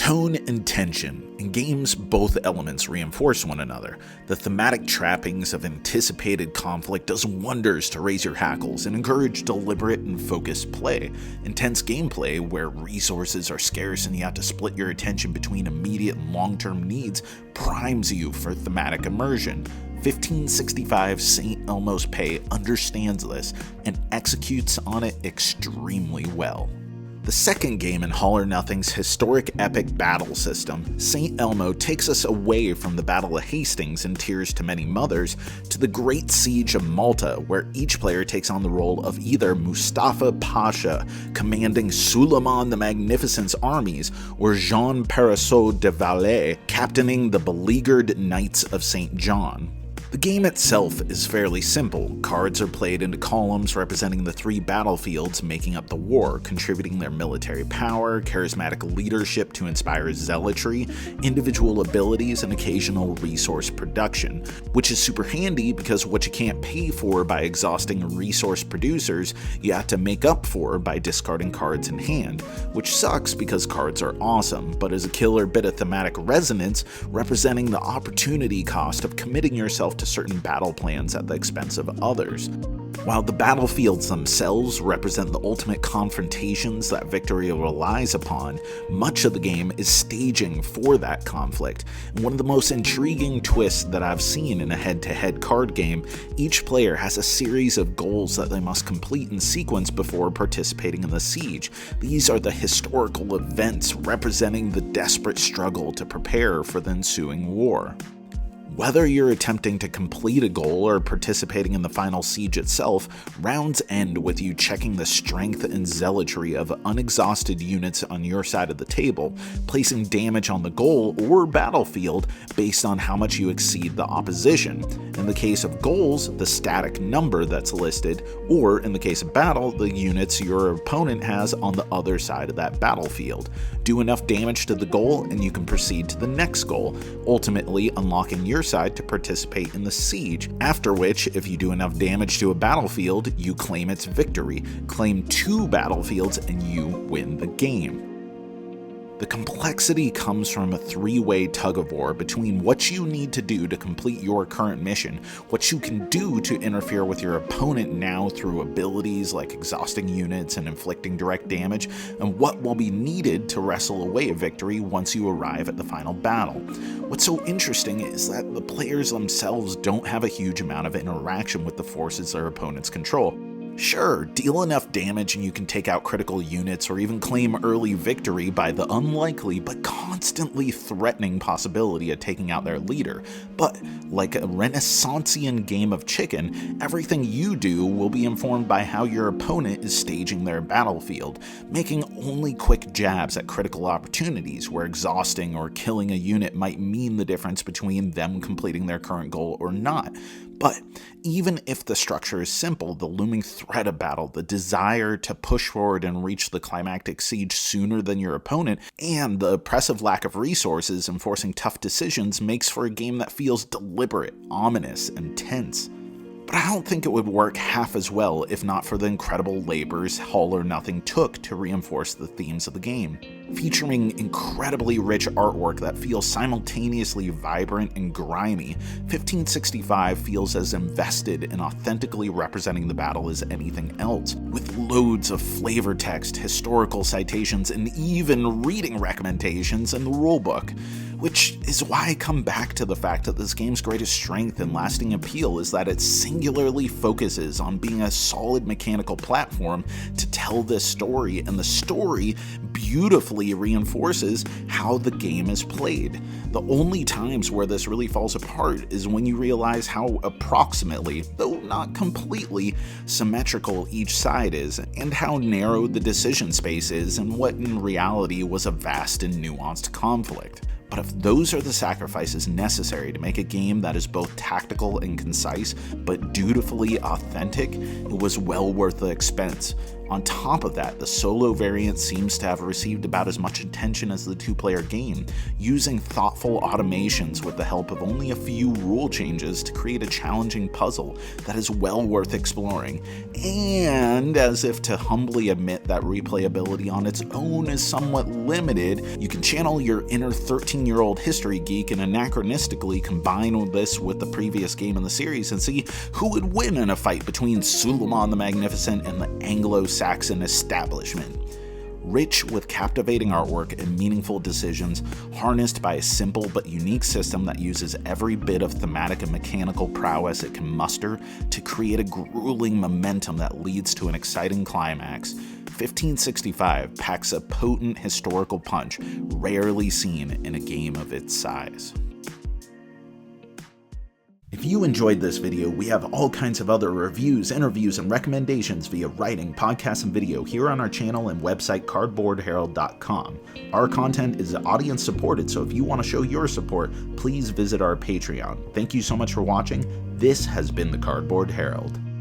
Tone and tension. In games, both elements reinforce one another. The thematic trappings of anticipated conflict does wonders to raise your hackles and encourage deliberate and focused play. Intense gameplay, where resources are scarce and you have to split your attention between immediate and long-term needs, primes you for thematic immersion. 1565 St. Elmo's Pay understands this and executes on it extremely well. The second game in All or Nothing's historic epic battle system, St. Elmo takes us away from the Battle of Hastings and Tears to Many Mothers to the Great Siege of Malta, where each player takes on the role of either Mustafa Pasha, commanding Suleiman the Magnificent's armies, or Jean Perisseau de Valais, captaining the beleaguered Knights of St. John. The game itself is fairly simple. Cards are played into columns representing the three battlefields making up the war, contributing their military power, charismatic leadership to inspire zealotry, individual abilities, and occasional resource production, which is super handy because what you can't pay for by exhausting resource producers, you have to make up for by discarding cards in hand, which sucks because cards are awesome, but is a killer bit of thematic resonance representing the opportunity cost of committing yourself to certain battle plans at the expense of others. While the battlefields themselves represent the ultimate confrontations that victory relies upon, much of the game is staging for that conflict. And one of the most intriguing twists that I've seen in a head-to-head card game, each player has a series of goals that they must complete in sequence before participating in the siege. These are the historical events representing the desperate struggle to prepare for the ensuing war. Whether you're attempting to complete a goal or participating in the final siege itself, rounds end with you checking the strength and zealotry of unexhausted units on your side of the table, placing damage on the goal or battlefield based on how much you exceed the opposition. In the case of goals, the static number that's listed, or in the case of battle, the units your opponent has on the other side of that battlefield. Do enough damage to the goal and you can proceed to the next goal, ultimately unlocking your side to participate in the siege, after which, if you do enough damage to a battlefield, you claim its victory. Claim 2 battlefields and you win the game. The complexity comes from a three-way tug-of-war between what you need to do to complete your current mission, what you can do to interfere with your opponent now through abilities like exhausting units and inflicting direct damage, and what will be needed to wrestle away a victory once you arrive at the final battle. What's so interesting is that the players themselves don't have a huge amount of interaction with the forces their opponents control. Sure, deal enough damage and you can take out critical units or even claim early victory by the unlikely but constantly threatening possibility of taking out their leader. But like a Renaissancean game of chicken, everything you do will be informed by how your opponent is staging their battlefield, making only quick jabs at critical opportunities where exhausting or killing a unit might mean the difference between them completing their current goal or not. But even if the structure is simple, the looming threat of battle, the desire to push forward and reach the climactic siege sooner than your opponent, and the oppressive lack of resources enforcing tough decisions makes for a game that feels deliberate, ominous, and tense. But I don't think it would work half as well if not for the incredible labors All or Nothing took to reinforce the themes of the game. Featuring incredibly rich artwork that feels simultaneously vibrant and grimy, 1565 feels as invested in authentically representing the battle as anything else, with loads of flavor text, historical citations, and even reading recommendations in the rulebook. Which is why I come back to the fact that this game's greatest strength and lasting appeal is that it singularly focuses on being a solid mechanical platform to tell this story, and the story beautifully reinforces how the game is played. The only times where this really falls apart is when you realize how approximately, though not completely, symmetrical each side is, and how narrow the decision space is in what in reality was a vast and nuanced conflict. But if those are the sacrifices necessary to make a game that is both tactical and concise, but dutifully authentic, it was well worth the expense. On top of that, the solo variant seems to have received about as much attention as the two-player game, using thoughtful automations with the help of only a few rule changes to create a challenging puzzle that is well worth exploring. And as if to humbly admit that replayability on its own is somewhat limited, you can channel your inner 13-year-old history geek and anachronistically combine this with the previous game in the series and see who would win in a fight between Suleiman the Magnificent and the Anglo-Saxon establishment. Rich with captivating artwork and meaningful decisions, harnessed by a simple but unique system that uses every bit of thematic and mechanical prowess it can muster to create a grueling momentum that leads to an exciting climax, 1565 packs a potent historical punch rarely seen in a game of its size. If you enjoyed this video, we have all kinds of other reviews, interviews, and recommendations via writing, podcasts, and video here on our channel and website cardboardherald.com. Our content is audience supported, so if you want to show your support, please visit our Patreon. Thank you so much for watching. This has been the Cardboard Herald.